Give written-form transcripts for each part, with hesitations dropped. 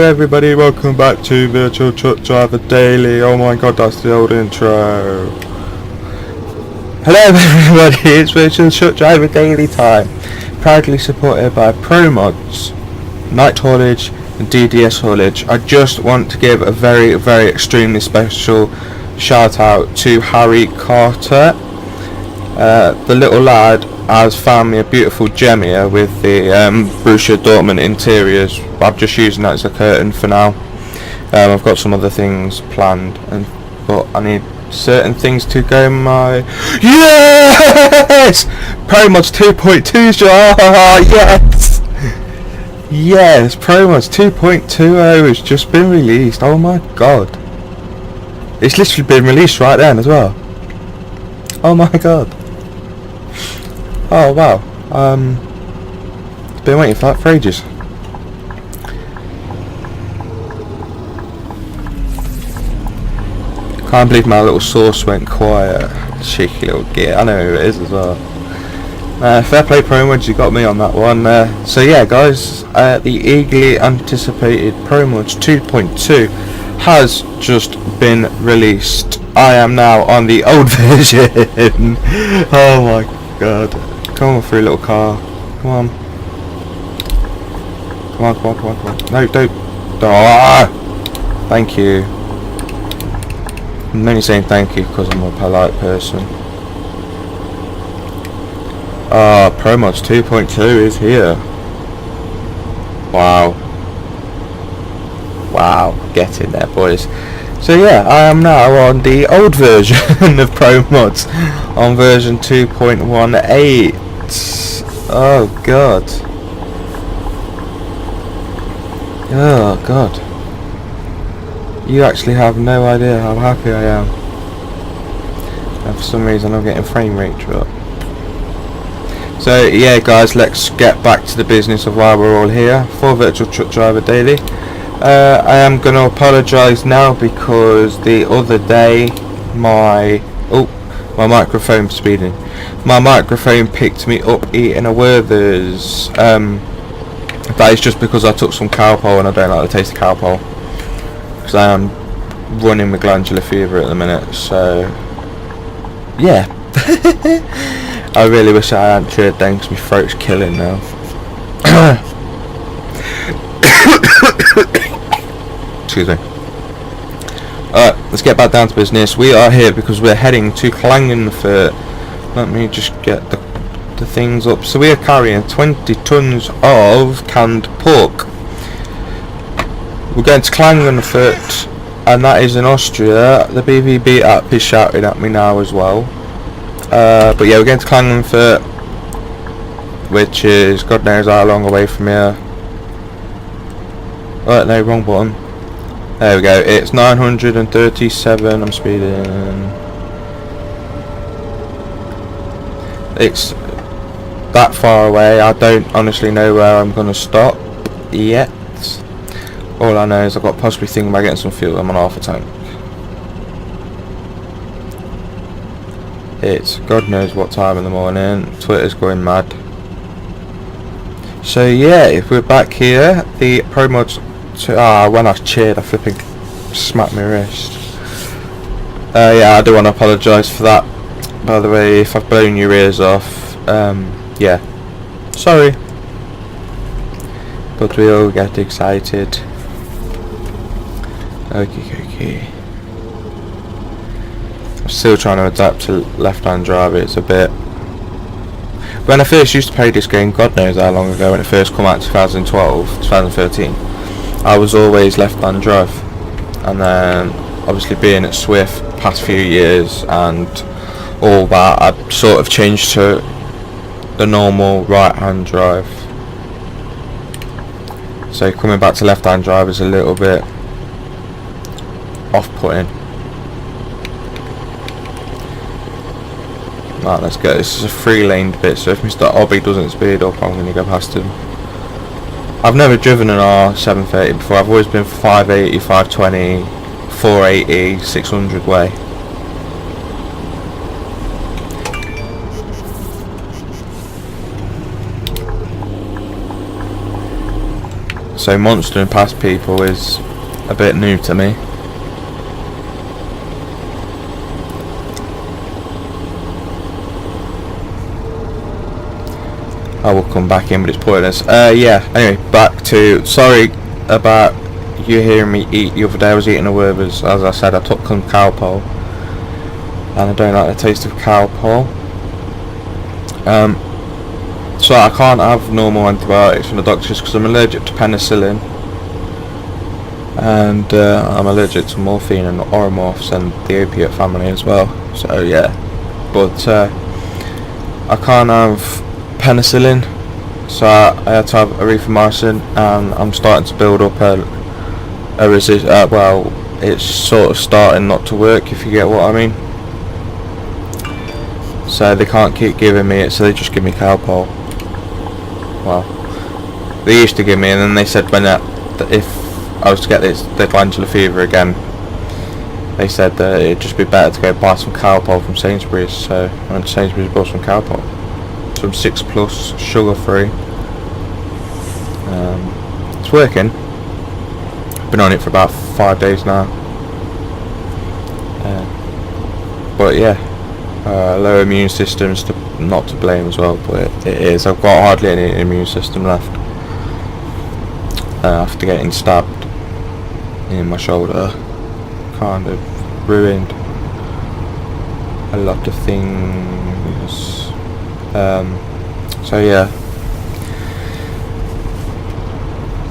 everybody, welcome back to Virtual Truck Driver Daily. Oh my god, that's the old intro. Hello everybody, it's Virtual Truck Driver Daily time. Proudly supported by Pro Mods, Night Haulage and DDS Haulage. I just want to give a very extremely special shout out to Harry Carter. The little lad has found me a beautiful gem here with the Borussia Dortmund interiors. I'm just using that as a curtain for now. I've got some other things planned, but I need certain things to go my... Yes! Pro Mods 2.2, yes! Yes, Pro Mods 2.20 has just been released. Oh my god. It's literally been released right then as well. Oh my god. Oh wow, been waiting for that for ages. Can't believe my little sauce went quiet. Cheeky little git. I know who it is as well. Fair play Pro Mods, you got me on that one. So yeah guys, the eagerly anticipated Pro Mods 2.2 has just been released. I am now on the old version. Oh my god. Come on, free little car. Come on. Come on. No, don't. Ah! Thank you. I'm only saying thank you because I'm a polite person. Pro Mods 2.2 is here. Wow. Wow, get in there boys. So yeah, I am now on the old version of Pro Mods, on version 2.18. Oh god. Oh god. You actually have no idea how happy I am. And for some reason I'm getting frame rate drop. So yeah guys, let's get back to the business of why we're all here for Virtual Truck Driver Daily. I am going to apologise now because the other day my microphone speeding. My microphone picked me up eating a Werther's. That is just because I took some cowpole and I don't like the taste of cowpole. Because I am running with glandular fever at the minute, so yeah. I really wish I hadn't cheered then because my throat's killing now. Excuse me. Alright, let's get back down to business. We are here because we're heading to Klagenfurt. Let me just get the things up. So we are carrying 20 tons of canned pork. We're going to Klagenfurt, and that is in Austria. The BVB app is shouting at me now as well. But yeah, we're going to Klagenfurt, which is God knows how long away from here. Oh no, wrong button. There we go, it's 937, I'm speeding. It's that far away, I don't honestly know where I'm going to stop yet. All I know is I've got possibly thinking about getting some fuel, I'm on half a tank. It's God knows what time in the morning, Twitter's going mad. So yeah, if we're back here, the Pro Mods... when I cheered I flipping smacked my wrist. Yeah, I do want to apologise for that, by the way, if I've blown your ears off. Yeah, sorry, but we all get excited. Okay. I'm still trying to adapt to left-hand drive. It's a bit... When I first used to play this game, God knows how long ago, when it first came out, 2012, 2013, I was always left-hand drive, and then obviously being at Swift past few years and all that, I sort of changed to the normal right-hand drive. So coming back to left-hand drive is a little bit off-putting. Right, let's go. This is a free-laned bit, so if Mr. Obby doesn't speed up, I'm going to go past him. I've never driven an R730 before. I've always been 580, 520, 480, 600 way. so monstering past people is a bit new to me. I will come back in, but it's pointless. Yeah, anyway, back to, sorry about you hearing me eat the other day. I was eating a Werther's. As I said, I took some Calpol, and I don't like the taste of Calpol. So I can't have normal antibiotics from the doctors because I'm allergic to penicillin, and I'm allergic to morphine and oromorphs and the opiate family as well. So yeah, but I can't have penicillin, so I had to have erythromycin, and I'm starting to build up a well, it's sort of starting not to work, if you get what I mean. So they can't keep giving me it, so they just give me Calpol. Well, they used to give me, and then they said when that if I was to get the glandular fever again, they said that it'd just be better to go buy some Calpol from Sainsbury's. So I went to Sainsbury's, bought some Calpol, some 6+, sugar free. It's working. Been on it for about 5 days now. But yeah, low immune system's not to blame as well, but it is. I've got hardly any immune system left after getting stabbed in my shoulder. Kind of ruined a lot of things. So yeah,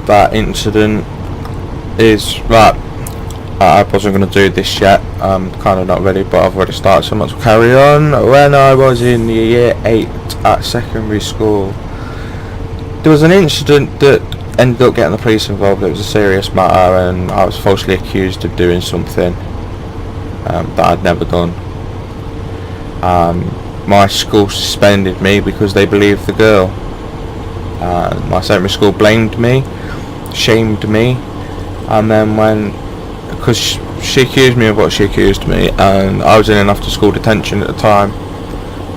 that incident is right. I wasn't going to do this yet. I'm kind of not ready, but I've already started, so I might as well carry on. When I was in the year 8 at secondary school, there was an incident that ended up getting the police involved. It was a serious matter, and I was falsely accused of doing something that I'd never done. My school suspended me because they believed the girl. My secondary school blamed me, shamed me, and then because she accused me of what she accused me, and I was in an after school detention at the time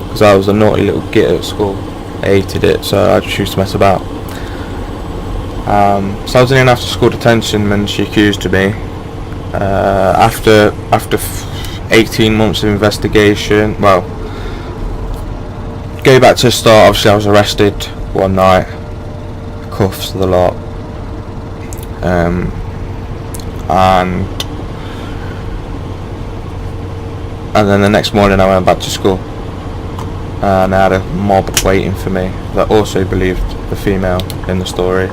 because I was a naughty little git at school. I hated it, so I just used to mess about. So I was in an after school detention when she accused me. After 18 months of investigation, well, go back to the start. Obviously I was arrested one night, cuffs, the lot, and then the next morning I went back to school, and I had a mob waiting for me that also believed the female in the story.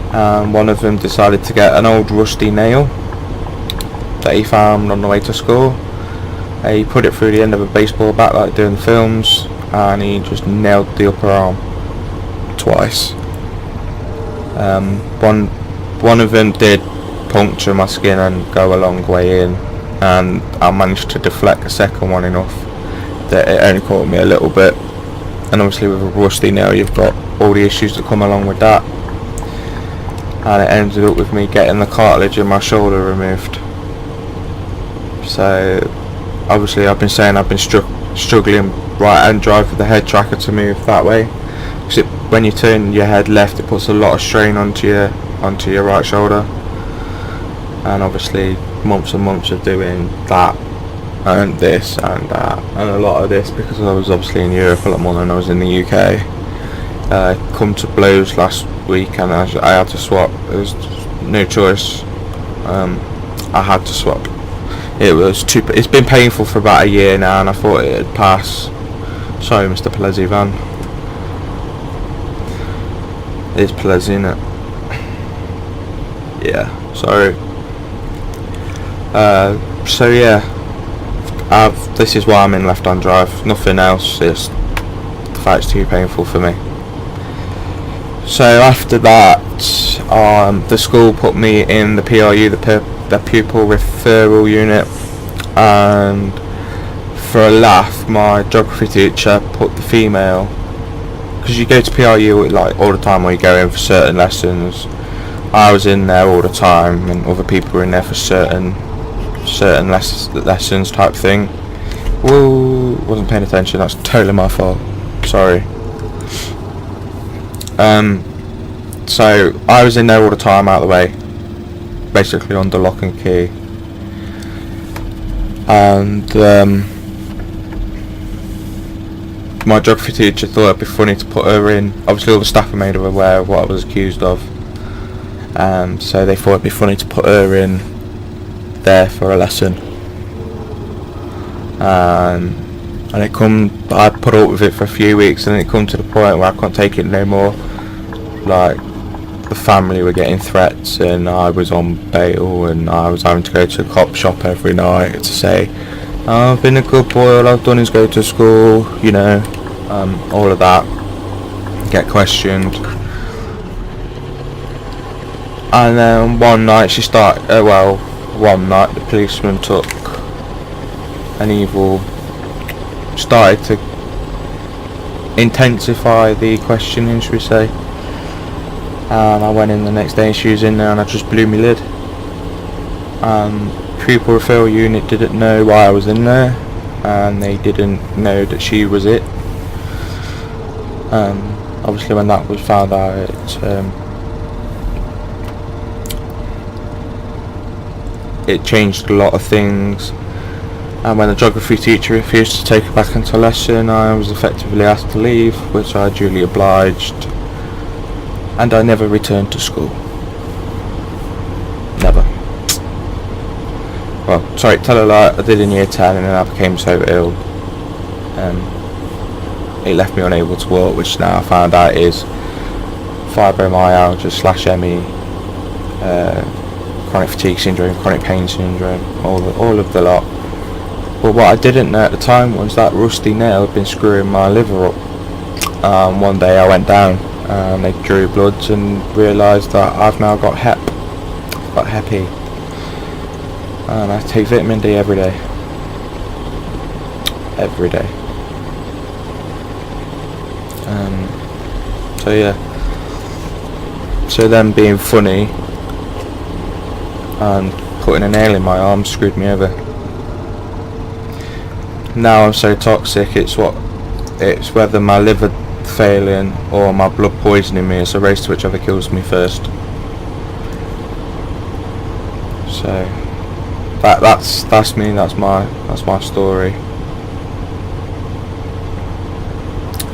One of them decided to get an old rusty nail that he found on the way to school. He put it through the end of a baseball bat like doing the films, and he just nailed the upper arm twice. One of them did puncture my skin and go a long way in, and I managed to deflect the second one enough that it only caught me a little bit. And obviously with a rusty nail you've got all the issues that come along with that, and it ended up with me getting the cartilage in my shoulder removed. So obviously I've been saying I've been struggling right hand drive with the head tracker to move that way, because when you turn your head left it puts a lot of strain onto your right shoulder, and obviously months and months of doing that and this and that and a lot of this, because I was obviously in Europe a lot more than I was in the UK, come to blows last week, and I had to swap. There was no choice. I had to swap. It's been painful for about a year now, and I thought it'd pass. Sorry, Mr. Plezzy van. It's Plezzy, innit? Yeah, sorry. So yeah, this is why I'm in left-hand drive. Nothing else. It's the fact it's too painful for me. So after that, the school put me in the PRU, the pupil referral unit, and for a laugh, my geography teacher put the female, because you go to PRU like all the time, or you go in for certain lessons. I was in there all the time, and other people were in there for certain lessons type thing. Whoa, wasn't paying attention. That's totally my fault. Sorry. So I was in there all the time, out of the way, basically under lock and key. And my geography teacher thought it'd be funny to put her in. Obviously all the staff were made aware of what I was accused of, so they thought it'd be funny to put her in there for a lesson. And I put up with it for a few weeks, and it come to the point where I couldn't take it no more. Like, the family were getting threats, and I was on bail, and I was having to go to a cop shop every night to say, oh, I've been a good boy, all I've done is go to school, you know, all of that. Get questioned. And then one night one night the policeman took started to intensify the questioning, should we say. And I went in the next day, she was in there, and I just blew my lid. Pupil referral unit didn't know why I was in there, and they didn't know that she was it. Obviously when that was found out, it changed a lot of things. And when the geography teacher refused to take her back into lesson, I was effectively asked to leave, which I duly obliged, and I never returned to school. Never. Well, sorry, tell a lie, I did in year 10, and then I became so ill, it left me unable to walk, which now I found out is fibromyalgia / ME, chronic fatigue syndrome, chronic pain syndrome, all of the lot. But what I didn't know at the time was that rusty nail had been screwing my liver up. One day I went down and they drew bloods and realised that I've now got Hep E, and I take vitamin D every day. So yeah. So them being funny and putting a nail in my arm screwed me over. Now I'm so toxic, it's whether my liver failing or my blood poisoning me. It's a race to whichever kills me first. So that's me, that's my story.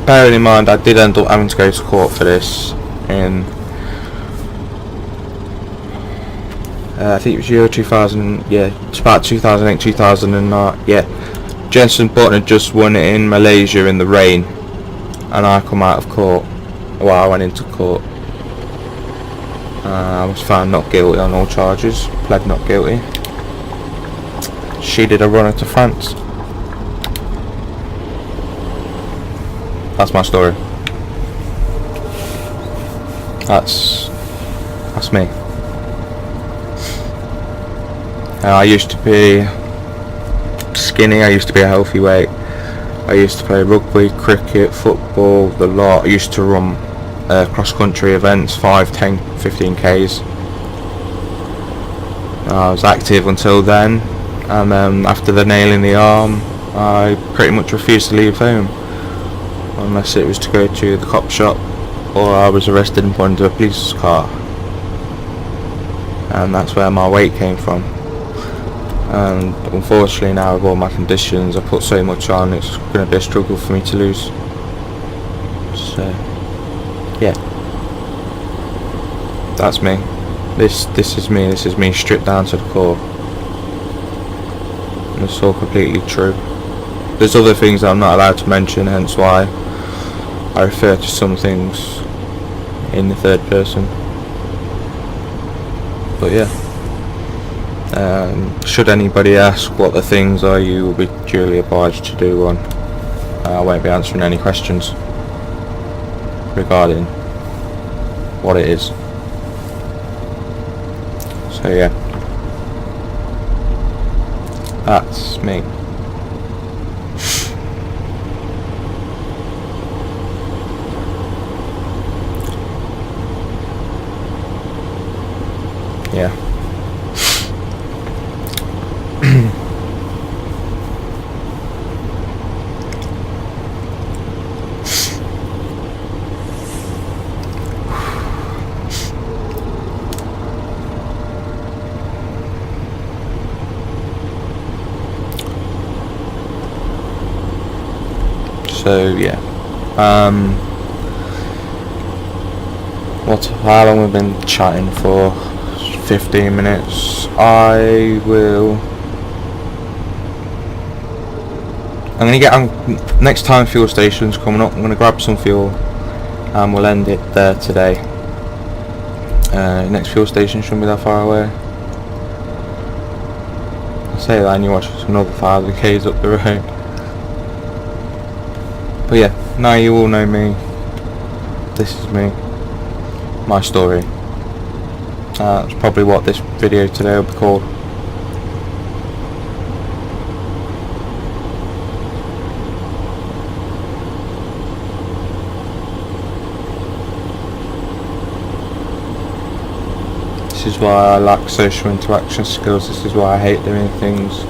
Bearing in mind I did end up having to go to court for this in I think it was year 2000, yeah, it's about 2008, 2009, yeah. Jensen Button had just won it in Malaysia in the rain, and I come out of court. Well, I went into court. I was found not guilty on all charges, pled not guilty. She did a runner to France. That's my story. That's me. I used to be skinny, I used to be a healthy weight. I used to play rugby, cricket, football, the lot. I used to run cross-country events, 5, 10, 15Ks. I was active until then, and then after the nail in the arm, I pretty much refused to leave home, unless it was to go to the cop shop, or I was arrested and put into a police car. And that's where my weight came from. And unfortunately now with all my conditions, I put so much on, it's going to be a struggle for me to lose. So yeah, that's me. This is me stripped down to the core, and it's all completely true. There's other things that I'm not allowed to mention, hence why I refer to some things in the third person. But yeah, should anybody ask what the things are, you will be duly obliged to do one. I won't be answering any questions regarding what it is. So yeah, that's me. Yeah. So yeah, how long we've been chatting for? 15 minutes. I'm gonna get next time fuel station's coming up. I'm gonna grab some fuel and we'll end it there today. Next fuel station shouldn't be that far away. I say that and you watch another 5 k's up the road. But yeah, now you all know me. This is me. My story. That's probably what this video today will be called. This is why I lack social interaction skills. This is why I hate doing things.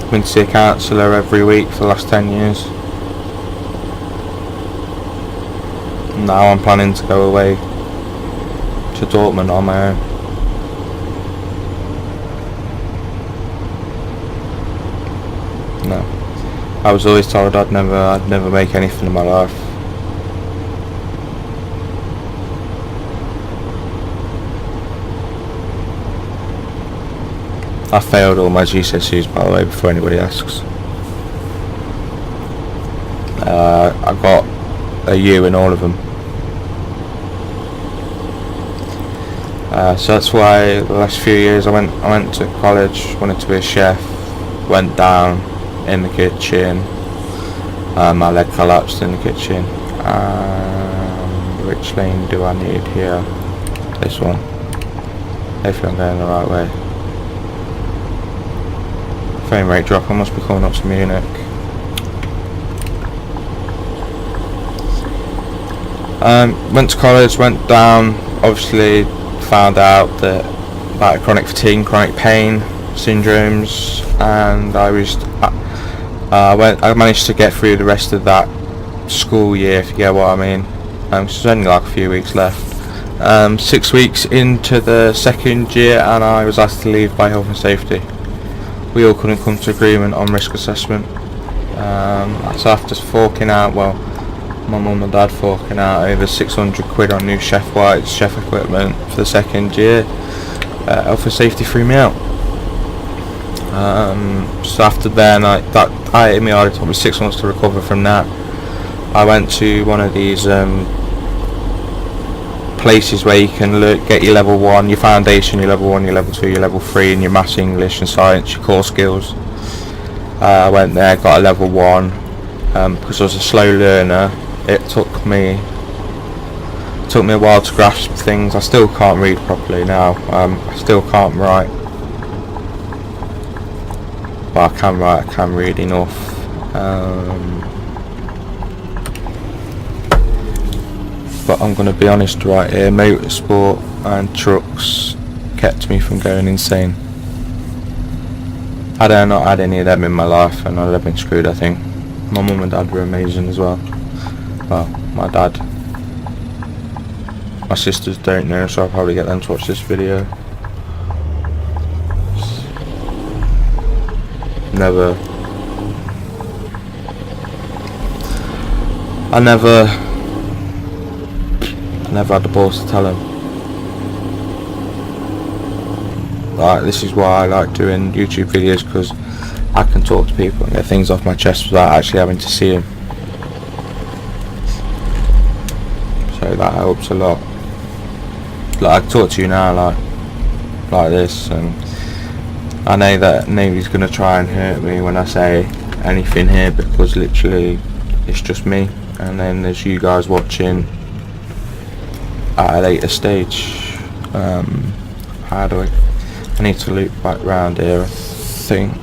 I've been to see a counsellor every week for the last 10 years. Now I'm planning to go away to Dortmund on my own. No, I was always told I'd never make anything in my life. I failed all my GCSEs, by the way, before anybody asks. I got a U in all of them. So that's why the last few years I went to college, wanted to be a chef, went down in the kitchen, my leg collapsed in the kitchen. Which lane do I need here? This one. Hopefully I'm going the right way. Frame rate drop, I must be coming up to Munich. Went to college, went down, obviously found out that about chronic fatigue, chronic pain syndromes, and I managed to get through the rest of that school year, if you get what I mean. There's only like a few weeks left. 6 weeks into the second year and I was asked to leave by health and safety. We all couldn't come to agreement on risk assessment. So after forking out, well, my mum and dad forking out over 600 quid on new chef equipment for the second year, health and safety threw me out. So after then, it took me 6 months to recover from that. I went to one of these places where you can get your level 1, your foundation, your level 1, your level 2, your level 3, and your maths, English and science, your core skills. I went there, got a level 1, because I was a slow learner. It took me a while to grasp things. I still can't read properly now. I still can't write, but I can write, I can read enough. But I'm going to be honest right here, motorsport and trucks kept me from going insane. Had I not had any of them in my life, and I'd have been screwed, I think. My mum and dad were amazing as well. Well, my dad. My sisters don't know, so I'll probably get them to watch this video. I never had the balls to tell him. Like, this is why I like doing YouTube videos, because I can talk to people and get things off my chest without actually having to see them. So that helps a lot. Like, I can talk to you now like this, and I know that nobody's going to try and hurt me when I say anything here, because literally it's just me, and then there's you guys watching at a later stage. How do I need to loop back round here, I think.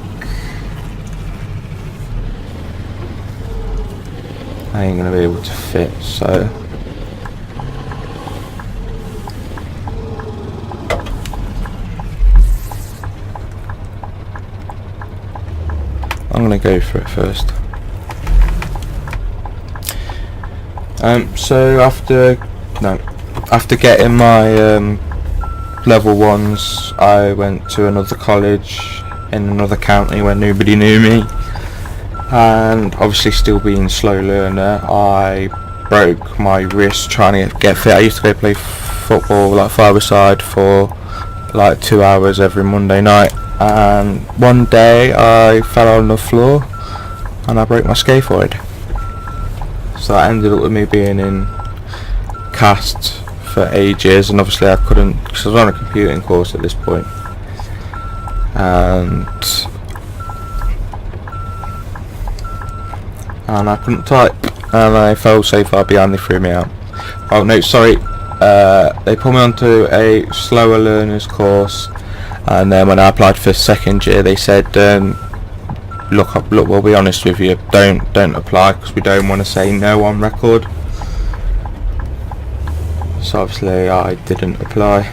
I ain't gonna be able to fit, so I'm gonna go for it first. So after getting my level 1s, I went to another college in another county where nobody knew me, and obviously still being a slow learner, I broke my wrist trying to get fit. I used to go play football like five-a-side for like 2 hours every Monday night, and one day I fell on the floor and I broke my scaphoid. So that ended up with me being in casts for ages, and obviously I couldn't, because I was on a computing course at this point, and I couldn't type, and I fell so far behind they threw me out. Oh no, sorry, they put me onto a slower learners course, and then when I applied for second year they said, look, we'll be honest with you, don't apply, because we don't want to say no on record. So obviously I didn't apply.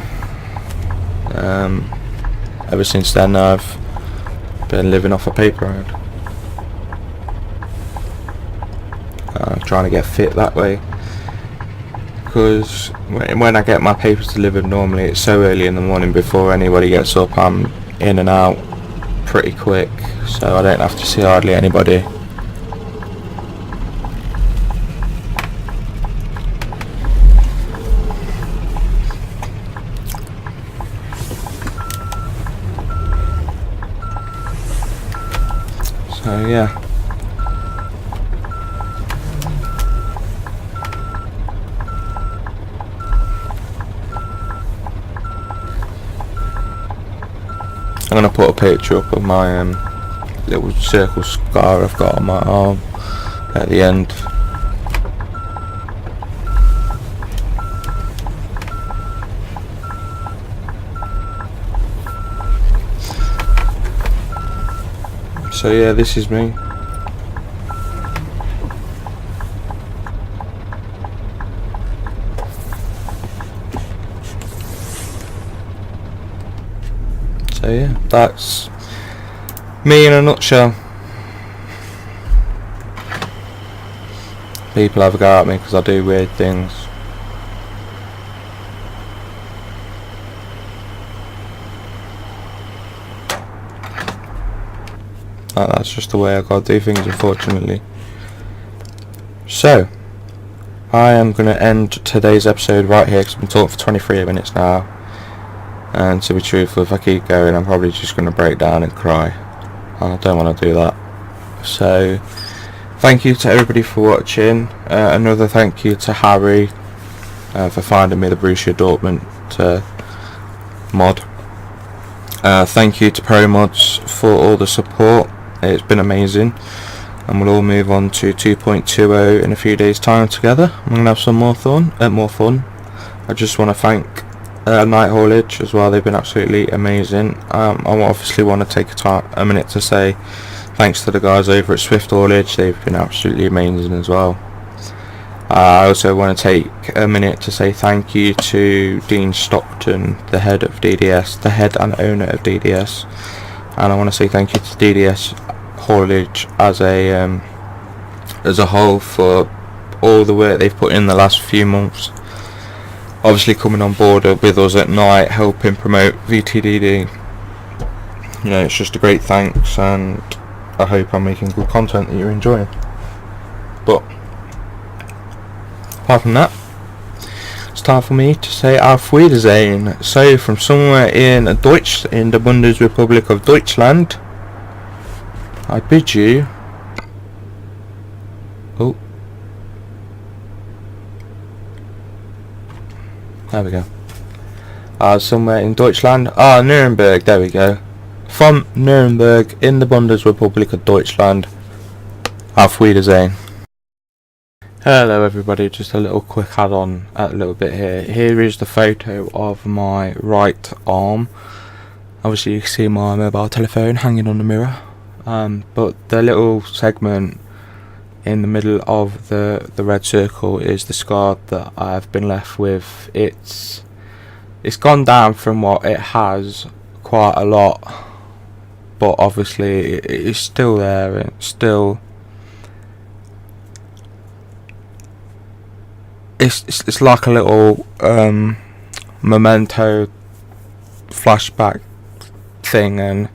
Ever since then I've been living off a paper round, trying to get fit that way, because when I get my papers delivered, normally it's so early in the morning before anybody gets up, I'm in and out pretty quick, so I don't have to see hardly anybody. So yeah. I'm going to put a picture up of my little circle scar I've got on my arm at the end. So yeah, this is me. So yeah, that's me in a nutshell. People have a go at me because I do weird things. That's just the way I gotta do things, unfortunately. So I am going to end today's episode right here, because I've been talking for 23 minutes now. And to be truthful, if I keep going, I'm probably just going to break down and cry. I don't want to do that. So, thank you to everybody for watching. Another thank you to Harry for finding me the Borussia Dortmund mod. Thank you to ProMods for all the support. It's been amazing. And we'll all move on to 2.20 in a few days' time together. I'm going to have some more fun. I just want to thank Night Haulage as well. They've been absolutely amazing. I obviously want to take a minute to say thanks to the guys over at Swift Haulage. They've been absolutely amazing as well. I also want to take a minute to say thank you to Dean Stockton, the head of DDS, the head and owner of DDS, and I want to say thank you to DDS Haulage as a whole for all the work they've put in the last few months. Obviously coming on board with us at night, helping promote VTDD. You know, it's just a great thanks, and I hope I'm making good content that you're enjoying. But apart from that, it's time for me to say Auf Wiedersehen. So from somewhere in the Bundesrepublik of Deutschland, I bid you. Oh. There we go. Somewhere in Deutschland. Nuremberg. There we go. From Nuremberg in the Bundesrepublik of Deutschland. Auf Wiedersehen. Hello everybody. Just a little quick add-on, a little bit here. Here is the photo of my right arm. Obviously you can see my mobile telephone hanging on the mirror. But the little segment in the middle of the red circle is the scar that I've been left with. It's gone down from what it has quite a lot, but obviously it's still there. It's like a little memento flashback thing, and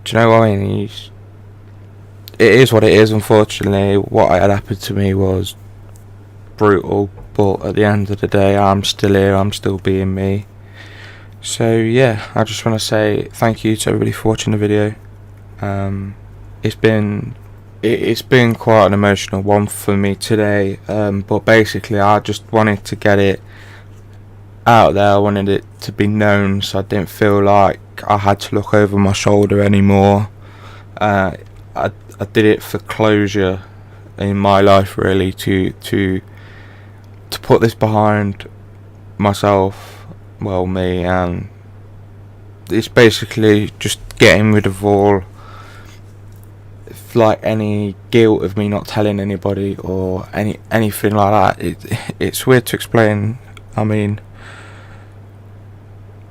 Do you know what I mean? It is what it is. Unfortunately, what had happened to me was brutal, but at the end of the day, I'm still here. I'm still being me. So yeah, I just want to say thank you to everybody for watching the video. It's been quite an emotional one for me today, but basically I just wanted to get it out there. I wanted it to be known, so I didn't feel like I had to look over my shoulder anymore. I did it for closure in my life, really, to put this behind myself, well, me, and it's basically just getting rid of all like any guilt of me not telling anybody or anything like that. It's weird to explain. I mean,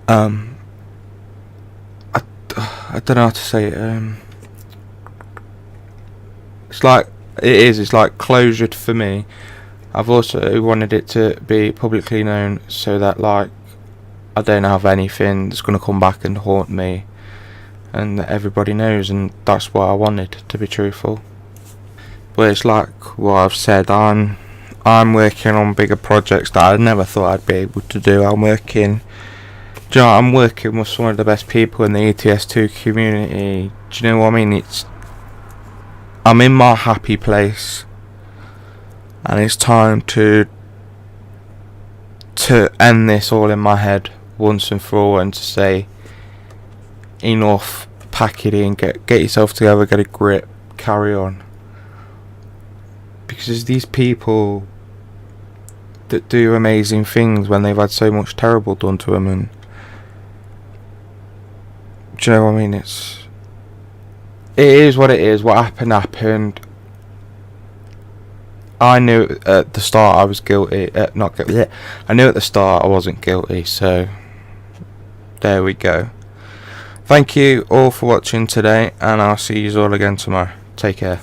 I don't know how to say it. It's like closure for me. I've also wanted it to be publicly known so that like I don't have anything that's going to come back and haunt me, and that everybody knows, and that's what I wanted, to be truthful. But it's like what I've said, I'm working on bigger projects that I never thought I'd be able to do. I'm working with some of the best people in the ETS2 community. Do you know what I mean? I'm in my happy place, and it's time to end this all in my head once and for all, and to say enough, pack it in, get yourself together, get a grip, carry on. Because there's these people that do amazing things when they've had so much terrible done to them, and do you know what I mean? It is what it is. What happened. I knew at the start I was guilty. Not guilty. I knew at the start I wasn't guilty. So there we go. Thank you all for watching today, and I'll see you all again tomorrow. Take care.